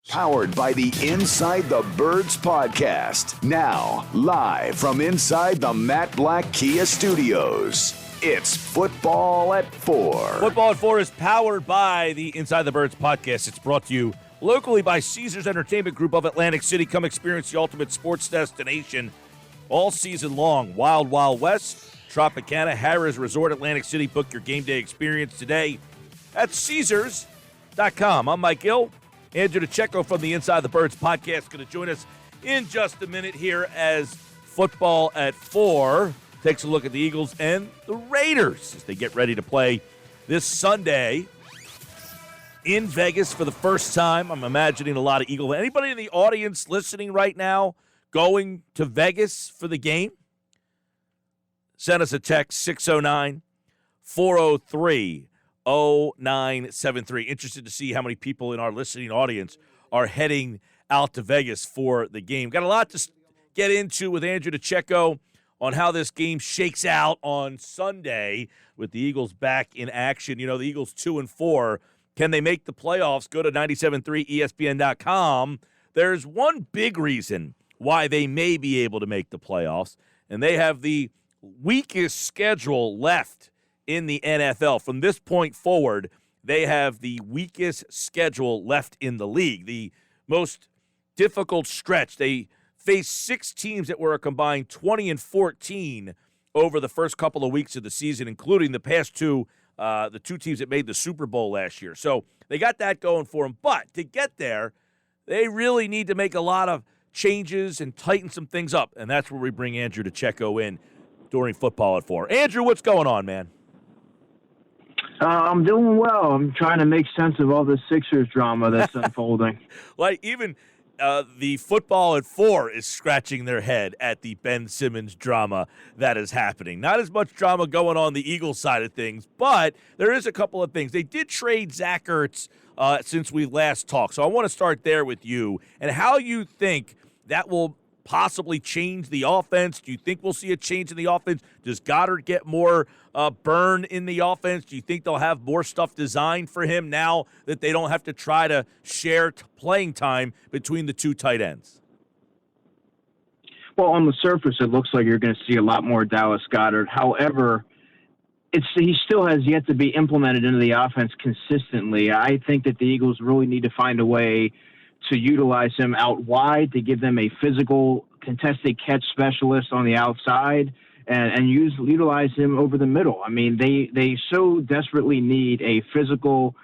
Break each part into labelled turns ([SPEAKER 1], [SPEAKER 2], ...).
[SPEAKER 1] Powered by the Inside the Birds podcast. Now, live from inside the Matt Black Kia Studios. It's Football at 4.
[SPEAKER 2] Football at 4 is powered by the Inside the Birds podcast. It's brought to you locally by Caesars Entertainment Group of Atlantic City. Come experience the ultimate sports destination all season long. Wild Wild West, Tropicana, Harrah's Resort, Atlantic City. Book your game day experience today at Caesars.com. I'm Mike Gill. Andrew DiCecco from the Inside the Birds podcast going to join us in just a minute here as Football at 4 takes a look at the Eagles and the Raiders as they get ready to play this Sunday in Vegas for the first time. I'm imagining a lot of Eagle. Anybody in the audience listening right now going to Vegas for the game? Send us a text, 609-403-0973. Interested to see how many people in our listening audience are heading out to Vegas for the game. Got a lot to get into with Andrew DiCecco on how this game shakes out on Sunday with the Eagles back in action. You know, the Eagles 2-4. Can they make the playoffs? Go to 973ESPN.com. There's one big reason why they may be able to make the playoffs, and they have the weakest schedule left in the NFL. From this point forward, they have the weakest schedule left in the league. The most difficult stretch. They faced 6 teams that were a combined 20-14 over the first couple of weeks of the season, including the past two, the 2 teams that made the Super Bowl last year. So they got that going for them. But to get there, they really need to make a lot of changes and tighten some things up. And that's where we bring Andrew DiCecco in during Football at 4. Andrew, what's going on, man?
[SPEAKER 3] I'm doing well. I'm trying to make sense of all this Sixers drama that's unfolding.
[SPEAKER 2] Like, even the Football at 4 is scratching their head at the Ben Simmons drama that is happening. Not as much drama going on the Eagles side of things, but there is a couple of things. They did trade Zach Ertz since we last talked. So I want to start there with you and how you think that will possibly change the offense. Do you think we'll see a change in the offense? Does Goddard get more burn in the offense? Do you think they'll have more stuff designed for him now that they don't have to try to share playing time between the 2 tight ends?
[SPEAKER 3] Well, on the surface, it looks like you're going to see a lot more Dallas Goedert. However, he still has yet to be implemented into the offense consistently. I think that the Eagles really need to find a way to utilize him out wide, to give them a physical contested catch specialist on the outside, and utilize him over the middle. I mean, they so desperately need a physical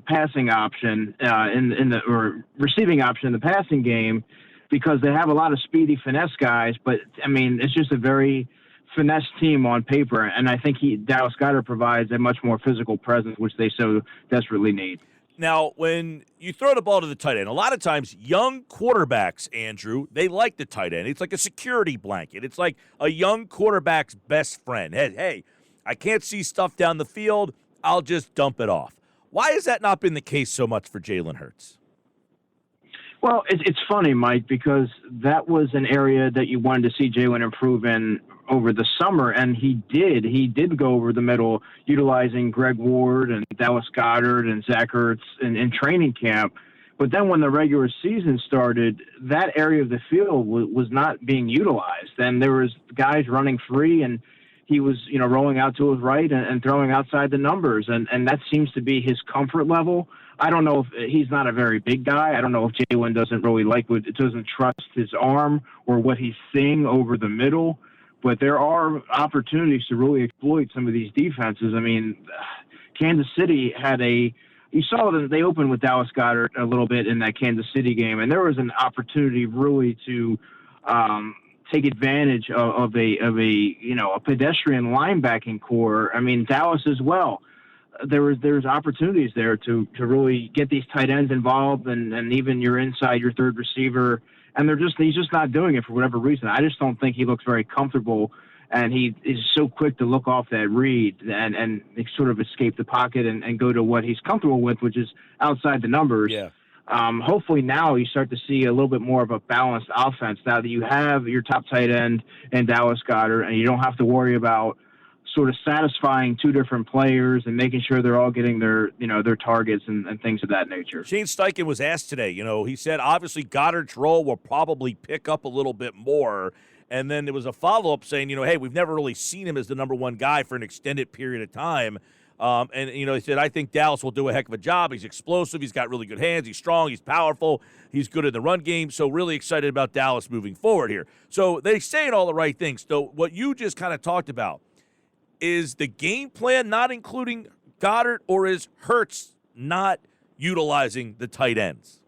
[SPEAKER 3] passing option or receiving option in the passing game, because they have a lot of speedy finesse guys. But I mean, it's just a very finesse team on paper, and I think Dallas Goedert provides a much more physical presence, which they so desperately need.
[SPEAKER 2] Now, when you throw the ball to the tight end, a lot of times young quarterbacks, Andrew, they like the tight end. It's like a security blanket. It's like a young quarterback's best friend. Hey, I can't see stuff down the field. I'll just dump it off. Why has that not been the case so much for Jalen Hurts?
[SPEAKER 3] Well, it's funny, Mike, because that was an area that you wanted to see Jalen improve in over the summer, and he did. He did go over the middle, utilizing Greg Ward and Dallas Goedert and Zach Ertz in training camp. But then when the regular season started, that area of the field was not being utilized. And there was guys running free, and he was, rolling out to his right and throwing outside the numbers. And that seems to be his comfort level. I don't know if he's not a very big guy. I don't know if Jalen doesn't really doesn't trust his arm or what he's seeing over the middle. But there are opportunities to really exploit some of these defenses. I mean, Kansas City you saw that they opened with Dallas Goedert a little bit in that Kansas City game, and there was an opportunity really to take advantage of a pedestrian linebacking core. I mean, Dallas as well. There's opportunities there to really get these tight ends involved and even your third receiver. And he's just not doing it for whatever reason. I just don't think he looks very comfortable, and he is so quick to look off that read and sort of escape the pocket and go to what he's comfortable with, which is outside the numbers.
[SPEAKER 2] Yeah.
[SPEAKER 3] Hopefully now you start to see a little bit more of a balanced offense now that you have your top tight end and Dallas Goedert, and you don't have to worry about sort of satisfying two different players and making sure they're all getting their targets and things of that nature.
[SPEAKER 2] Shane Steichen was asked today, he said obviously Goddard's role will probably pick up a little bit more. And then there was a follow-up saying, hey, we've never really seen him as the number one guy for an extended period of time. He said, I think Dallas will do a heck of a job. He's explosive. He's got really good hands. He's strong. He's powerful. He's good in the run game. So really excited about Dallas moving forward here. So they saying all the right things. So what you just kind of talked about, is the game plan not including Goddard, or is Hurts not utilizing the tight ends?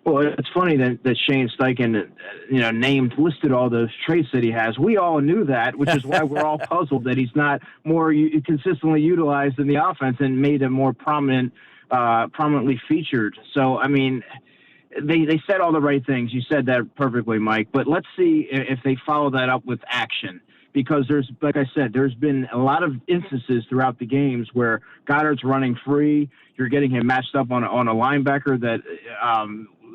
[SPEAKER 3] Well, it's funny that Shane Steichen, listed all those traits that he has. We all knew that, which is why we're all puzzled that he's not more consistently utilized in the offense and made him more prominently featured. So, I mean, they said all the right things. You said that perfectly, Mike. But let's see if they follow that up with action. Because like I said, there's been a lot of instances throughout the games where Goddard's running free. You're getting him matched up on a linebacker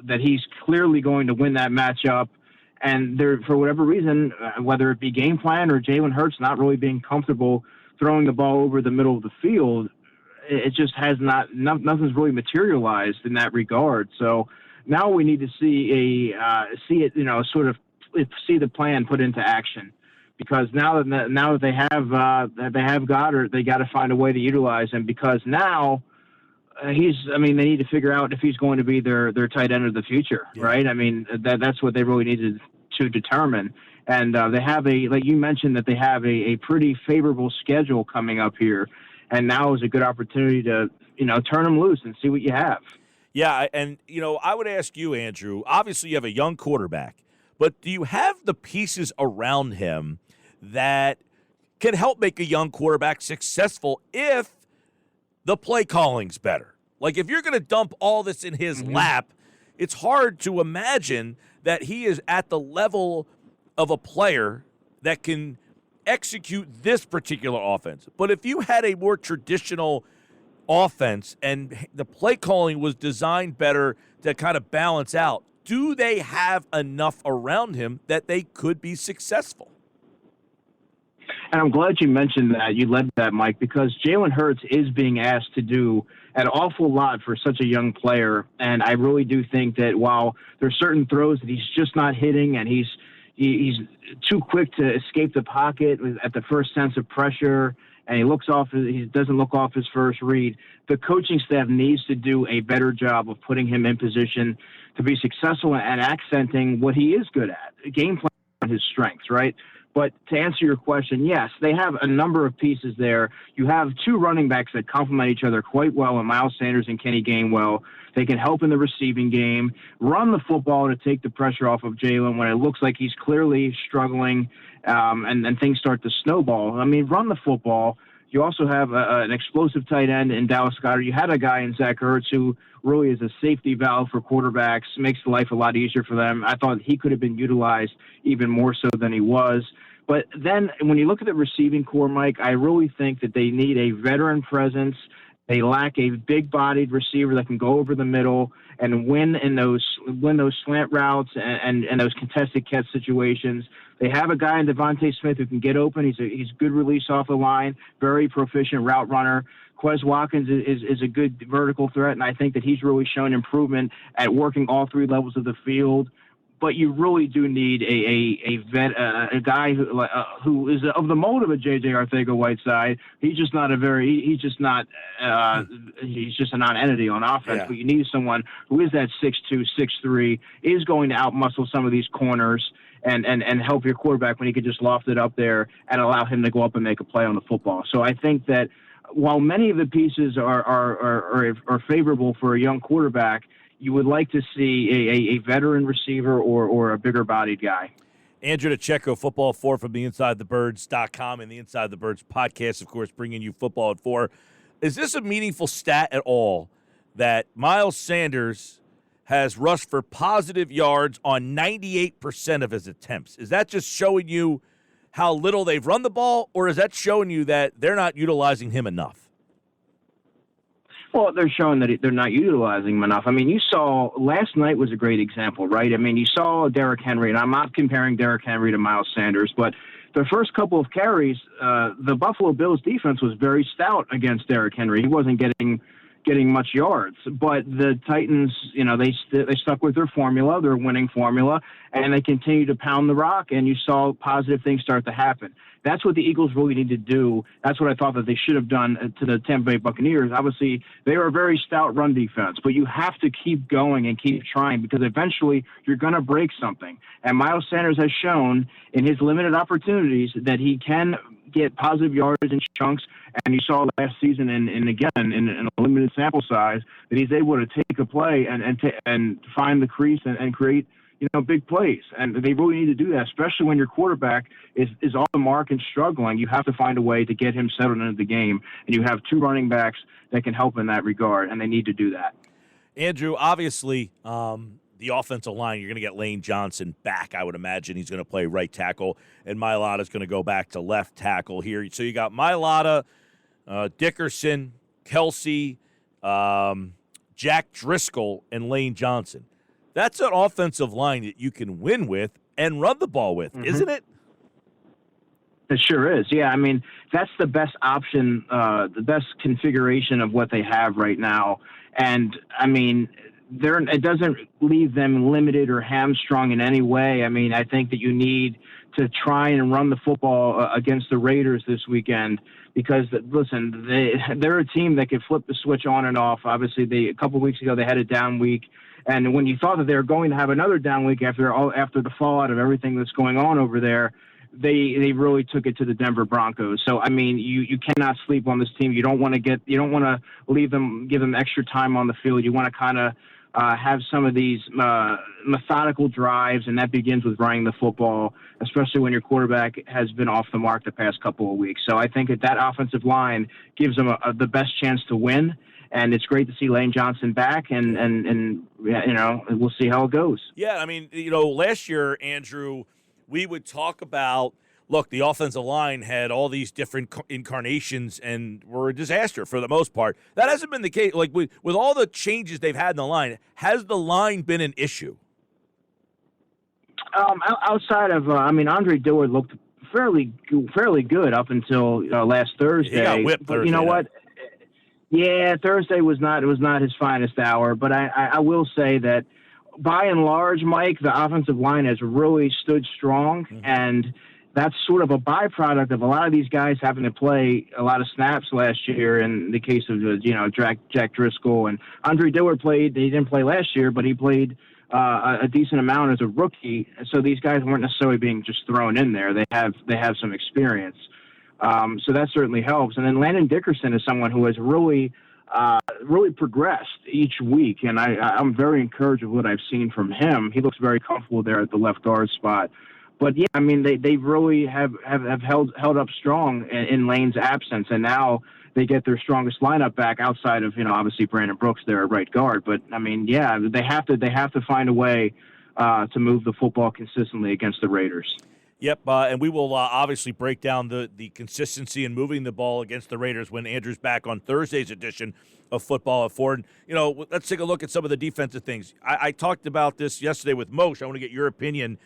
[SPEAKER 3] that he's clearly going to win that matchup. And there, for whatever reason, whether it be game plan or Jalen Hurts not really being comfortable throwing the ball over the middle of the field, it just has nothing's really materialized in that regard. So now we need to see the plan put into action. Because now that they have Goddard, they got to find a way to utilize him. Because now they need to figure out if he's going to be their tight end of the future, right? I mean, that's what they really needed to determine. And they have like you mentioned, that they have a pretty favorable schedule coming up here, and now is a good opportunity to turn them loose and see what you have.
[SPEAKER 2] Yeah, and I would ask you, Andrew. Obviously, you have a young quarterback, but do you have the pieces around him that can help make a young quarterback successful if the play calling's better? Like, if you're going to dump all this in his lap, it's hard to imagine that he is at the level of a player that can execute this particular offense. But if you had a more traditional offense and the play calling was designed better to kind of balance out, do they have enough around him that they could be successful?
[SPEAKER 3] And I'm glad you mentioned that. You led that, Mike, because Jalen Hurts is being asked to do an awful lot for such a young player. And I really do think that while there's certain throws that he's just not hitting, and he's too quick to escape the pocket at the first sense of pressure, and he doesn't look off his first read, the coaching staff needs to do a better job of putting him in position to be successful and accenting what he is good at, game plan on his strengths, right? But to answer your question, yes, they have a number of pieces there. You have two running backs that complement each other quite well in Miles Sanders and Kenny Gainwell. They can help in the receiving game, run the football to take the pressure off of Jalen when it looks like he's clearly struggling, and things start to snowball. I mean, run the football. You also have an explosive tight end in Dallas Goedert. You had a guy in Zach Ertz who really is a safety valve for quarterbacks, makes life a lot easier for them. I thought he could have been utilized even more so than he was. But then when you look at the receiving core, Mike, I really think that they need a veteran presence. They lack a big-bodied receiver that can go over the middle and win those slant routes and those contested catch situations. They have a guy in Devontae Smith who can get open. He's good release off the line, very proficient route runner. Quez Watkins is a good vertical threat, and I think that he's really shown improvement at working all three levels of the field. But you really do need a guy who is of the mold of a J.J. Arcega-Whiteside. He's just a non-entity on offense. Yeah. But you need someone who is that 6'2", 6'3", is going to outmuscle some of these corners and help your quarterback when he could just loft it up there and allow him to go up and make a play on the football. So I think that while many of the pieces are favorable for a young quarterback, you would like to see a veteran receiver or a bigger-bodied guy.
[SPEAKER 2] Andrew DiCecco, Football at 4 from the InsideTheBirds.com and the Inside the Birds podcast, of course, bringing you Football at 4. Is this a meaningful stat at all that Miles Sanders has rushed for positive yards on 98% of his attempts? Is that just showing you how little they've run the ball, or is that showing you that they're not utilizing him enough?
[SPEAKER 3] Well, they're showing that they're not utilizing him enough. I mean, you saw last night was a great example, right? I mean, you saw Derrick Henry, and I'm not comparing Derrick Henry to Miles Sanders, but the first couple of carries, the Buffalo Bills defense was very stout against Derrick Henry. He wasn't getting much yards, but the Titans, they stuck with their formula, their winning formula, and they continued to pound the rock, and you saw positive things start to happen. That's what the Eagles really need to do. That's what I thought that they should have done to the Tampa Bay Buccaneers. Obviously, they are a very stout run defense, but you have to keep going and keep trying because eventually you're going to break something. And Miles Sanders has shown in his limited opportunities that he can get positive yards in chunks, and you saw last season, and again, in a limited sample size, that he's able to take a play and find the crease and create big plays. And they really need to do that, especially when your quarterback is off the mark and struggling. You have to find a way to get him settled into the game, and you have two running backs that can help in that regard, and they need to do that.
[SPEAKER 2] Andrew, obviously, the offensive line, you're going to get Lane Johnson back. I would imagine he's going to play right tackle, and Mailata's going to go back to left tackle here. So you got Mailata, Dickerson, Kelsey, Jack Driscoll, and Lane Johnson. That's an offensive line that you can win with and run the ball with, isn't it?
[SPEAKER 3] It sure is. Yeah, I mean, that's the best option, the best configuration of what they have right now. And, I mean, it doesn't leave them limited or hamstrung in any way. I mean, I think that you need to try and run the football against the Raiders this weekend because, listen, they're a team that could flip the switch on and off. Obviously, a couple of weeks ago they had a down week. And when you thought that they were going to have another down week after the fallout of everything that's going on over there, they really took it to the Denver Broncos. So I mean, you cannot sleep on this team. You don't want to give them extra time on the field. You want to kind of have some of these methodical drives, and that begins with running the football, especially when your quarterback has been off the mark the past couple of weeks. So I think that offensive line gives them the best chance to win. And it's great to see Lane Johnson back, and we'll see how it goes.
[SPEAKER 2] Yeah, I mean, last year, Andrew, we would talk about, look, the offensive line had all these different incarnations and were a disaster for the most part. That hasn't been the case. Like, with all the changes they've had in the line, has the line been an issue?
[SPEAKER 3] Outside of, Andre Dillard looked fairly good up until last Thursday.
[SPEAKER 2] He got whipped
[SPEAKER 3] but
[SPEAKER 2] Thursday.
[SPEAKER 3] You know what? Yeah, Thursday was not his finest hour, but I will say that by and large, Mike, the offensive line has really stood strong, and that's sort of a byproduct of a lot of these guys having to play a lot of snaps last year. In the case of Jack Driscoll and Andre Dillard played. He didn't play last year, but he played a decent amount as a rookie. So these guys weren't necessarily being just thrown in there. They have some experience. So that certainly helps. And then Landon Dickerson is someone who has really progressed each week, and I'm very encouraged with what I've seen from him. He looks very comfortable there at the left guard spot. But yeah, I mean, they really have held up strong in Lane's absence, and now they get their strongest lineup back outside of obviously Brandon Brooks there at right guard. But I mean, yeah, they have to find a way to move the football consistently against the Raiders.
[SPEAKER 2] Yep, and we will obviously break down the consistency in moving the ball against the Raiders when Andrew's back on Thursday's edition of Football at Four. And, let's take a look at some of the defensive things. I talked about this yesterday with Moshe. I want to get your opinion.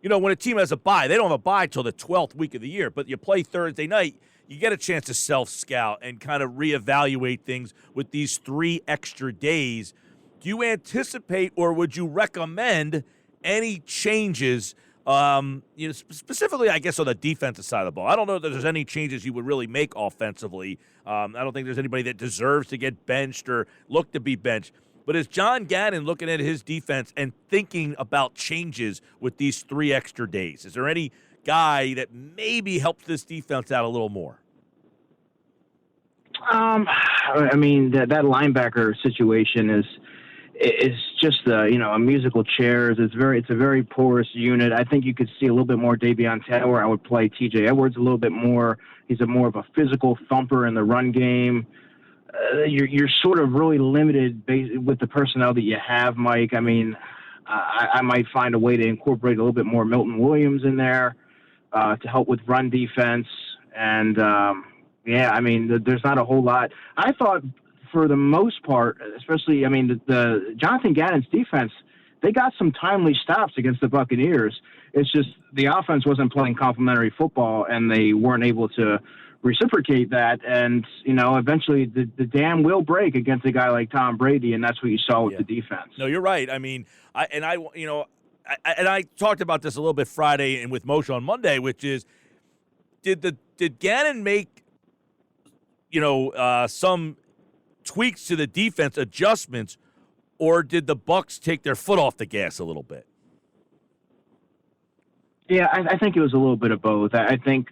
[SPEAKER 2] When a team has a bye, they don't have a bye till the 12th week of the year, but you play Thursday night, you get a chance to self-scout and kind of reevaluate things with these 3 extra days. Do you anticipate or would you recommend any changes specifically, I guess, on the defensive side of the ball? I don't know that there's any changes you would really make offensively. I don't think there's anybody that deserves to get benched or look to be benched. But is John Gannon looking at his defense and thinking about changes with these 3 extra days? Is there any guy that maybe helps this defense out a little more?
[SPEAKER 3] I mean, that linebacker situation is just a musical chairs. It's a very porous unit. I think you could see a little bit more Davion Taylor. I would play T.J. Edwards a little bit more. He's more of a physical thumper in the run game. You're sort of really limited with the personnel that you have, Mike. I mean, I might find a way to incorporate a little bit more Milton Williams in there to help with run defense. And, I mean, there's not a whole lot. I thought for the most part, especially, I mean, the Jonathan Gannon's defense, they got some timely stops against the Buccaneers. It's just the offense wasn't playing complementary football, and they weren't able to reciprocate that. And, eventually the dam will break against a guy like Tom Brady, and that's what you saw with the defense.
[SPEAKER 2] No, you're right. I mean, I talked about this a little bit Friday and with Moshe on Monday, which is, did Gannon make, some tweaks to the defense, adjustments, or did the Bucs take their foot off the gas a little bit?
[SPEAKER 3] Yeah, I think it was a little bit of both. I think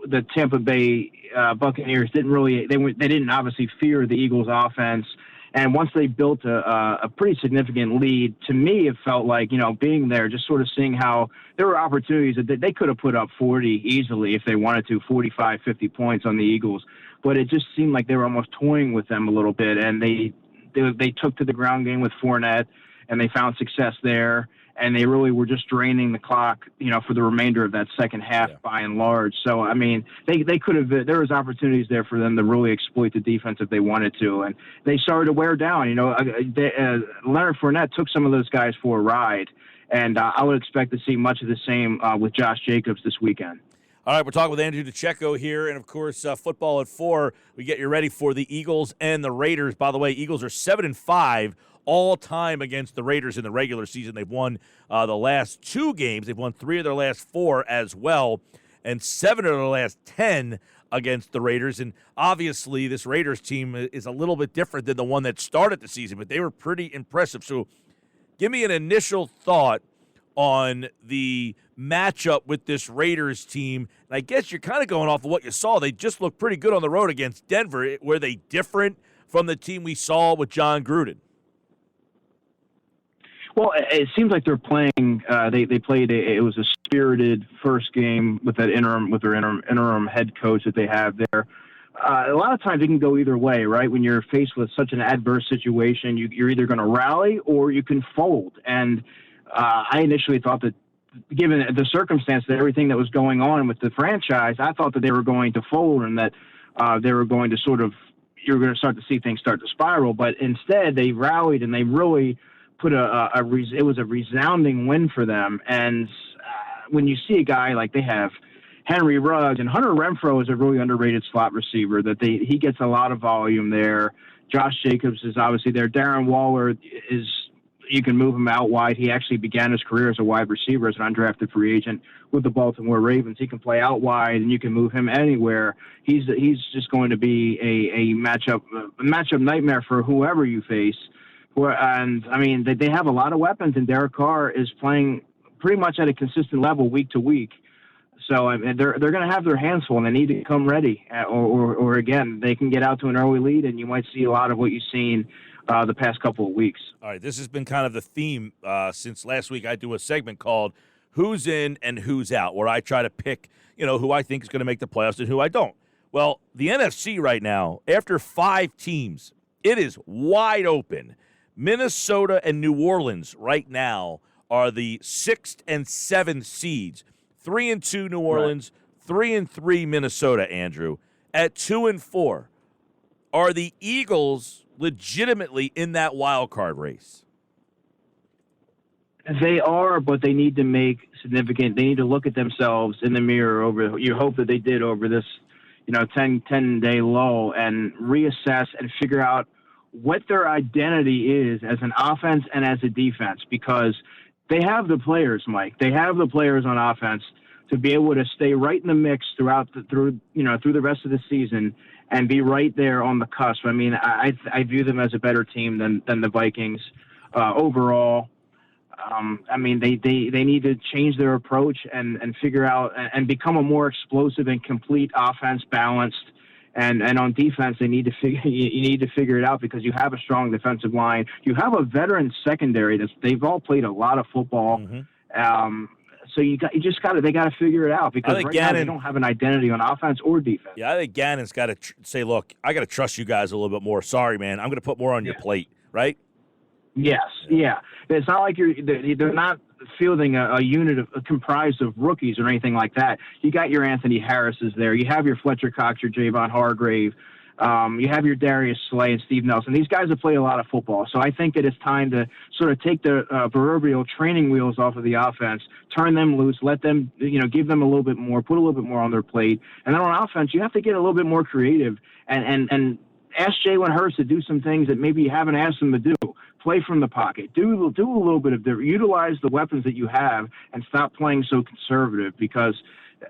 [SPEAKER 3] the Tampa Bay Buccaneers they didn't obviously fear the Eagles' offense, and once they built a pretty significant lead, to me it felt like, being there, just sort of seeing how there were opportunities that they could have put up 40 easily if they wanted to, 45, 50 points on the Eagles, but it just seemed like they were almost toying with them a little bit, and they took to the ground game with Fournette, and they found success there. And they really were just draining the clock, for the remainder of that second half by and large. So, I mean, they could have, there was opportunities there for them to really exploit the defense if they wanted to. And they started to wear down. Leonard Fournette took some of those guys for a ride. And I would expect to see much of the same with Josh Jacobs this weekend.
[SPEAKER 2] All right, we're talking with Andrew DiCecco here. And, of course, football at 4. We get you ready for the Eagles and the Raiders. By the way, Eagles are 7-5. All time against the Raiders in the regular season. They've won the last 2 games. They've won 3 of their last 4 as well, and 7 of their last 10 against the Raiders. And obviously, this Raiders team is a little bit different than the one that started the season, but they were pretty impressive. So give me an initial thought on the matchup with this Raiders team. And I guess you're kind of going off of what you saw. They just looked pretty good on the road against Denver. Were they different from the team we saw with John Gruden?
[SPEAKER 3] Well, it seems like they're playing. They played. It was a spirited first game with their interim head coach that they have there. A lot of times it can go either way, right? When you're faced with such an adverse situation, you're either going to rally or you can fold. And I initially thought that, given the circumstance that everything that was going on with the franchise, I thought that they were going to fold and that they were going to you're going to start to see things start to spiral. But instead, they rallied and they really put it was a resounding win for them. And when you see a guy like they have Henry Ruggs, and Hunter Renfrow is a really underrated slot receiver, he gets a lot of volume there. Josh Jacobs is obviously there. Darren Waller you can move him out wide. He actually began his career as a wide receiver, as an undrafted free agent with the Baltimore Ravens. He can play out wide, and you can move him anywhere. He's just going to be a matchup nightmare for whoever you face. And, I mean, they have a lot of weapons, and Derek Carr is playing pretty much at a consistent level week to week. So I mean, they're going to have their hands full, and they need to come ready. Or again, they can get out to an early lead, and you might see a lot of what you've seen the past couple of weeks.
[SPEAKER 2] All right, this has been kind of the theme since last week. I do a segment called Who's In and Who's Out, where I try to pick, who I think is going to make the playoffs and who I don't. Well, the NFC right now, after 5 teams, it is wide open. Minnesota and New Orleans right now are the 6th and 7th seeds. 3-2 New Orleans, 3-3 Minnesota, Andrew. At 2-4, are the Eagles legitimately in that wild card race?
[SPEAKER 3] They are, but they need to make they need to look at themselves in the mirror you hope that they did over this, 10-day lull, and reassess and figure out what their identity is as an offense and as a defense, because they have the players, Mike. They have the players on offense to be able to stay right in the mix through the rest of the season and be right there on the cusp. I mean, I view them as a better team than the Vikings overall. I mean, they need to change their approach and figure out and become a more explosive and complete offense, balanced. And on defense, you need to figure it out, because you have a strong defensive line. You have a veteran secondary they've all played a lot of football. Mm-hmm. So they got to figure it out, because right now they don't have an identity on offense or defense.
[SPEAKER 2] Yeah, I think Gannon's got to say, look, I got to trust you guys a little bit more. Sorry, man, I'm going to put more on your plate, right?
[SPEAKER 3] Yes, yeah. It's not like they're not fielding a unit comprised of rookies or anything like that. You got your Anthony Harris's there. You have your Fletcher Cox, your Javon Hargrave. You have your Darius Slay and Steve Nelson. These guys have played a lot of football, so I think that it's time to sort of take the proverbial training wheels off of the offense, turn them loose, let them, give them a little bit more, put a little bit more on their plate. And then on offense, you have to get a little bit more creative and ask Jalen Hurts to do some things that maybe you haven't asked him to do. Play from the pocket. Do a little bit of utilize the weapons that you have, and stop playing so conservative, because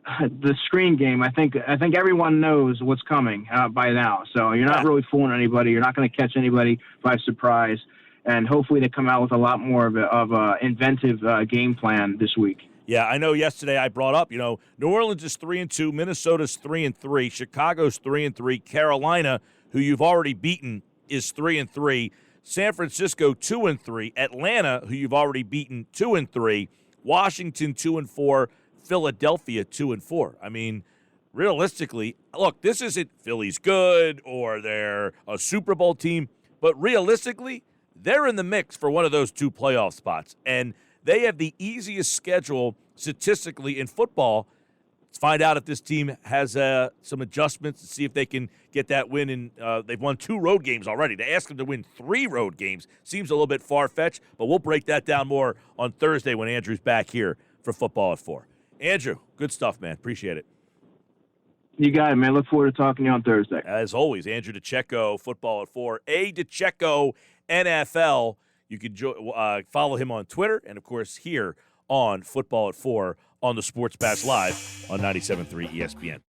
[SPEAKER 3] the screen game, I think everyone knows what's coming by now. So you're not really fooling anybody. You're not going to catch anybody by surprise. And hopefully they come out with a lot more of a inventive game plan this week.
[SPEAKER 2] Yeah, I know yesterday I brought up, New Orleans is 3-2, Minnesota's 3-3, Chicago's 3-3, Carolina, who you've already beaten, is 3-3, San Francisco 2-3, Atlanta, who you've already beaten, 2-3, Washington 2-4, Philadelphia 2-4. I mean, realistically, look, this isn't Philly's good or they're a Super Bowl team, but realistically, they're in the mix for one of those two playoff spots, and they have the easiest schedule statistically in football. Let's find out if this team has some adjustments to see if they can get that win. They've won 2 road games already. To ask them to win 3 road games seems a little bit far-fetched, but we'll break that down more on Thursday when Andrew's back here for Football at 4. Andrew, good stuff, man. Appreciate it.
[SPEAKER 3] You got it, man. Look forward to talking to you on Thursday.
[SPEAKER 2] As always, Andrew DiCecco, Football at 4. DiCecco NFL. You can follow him on Twitter and, of course, here on Football at 4 on the Sports Bash Live on 97.3 ESPN.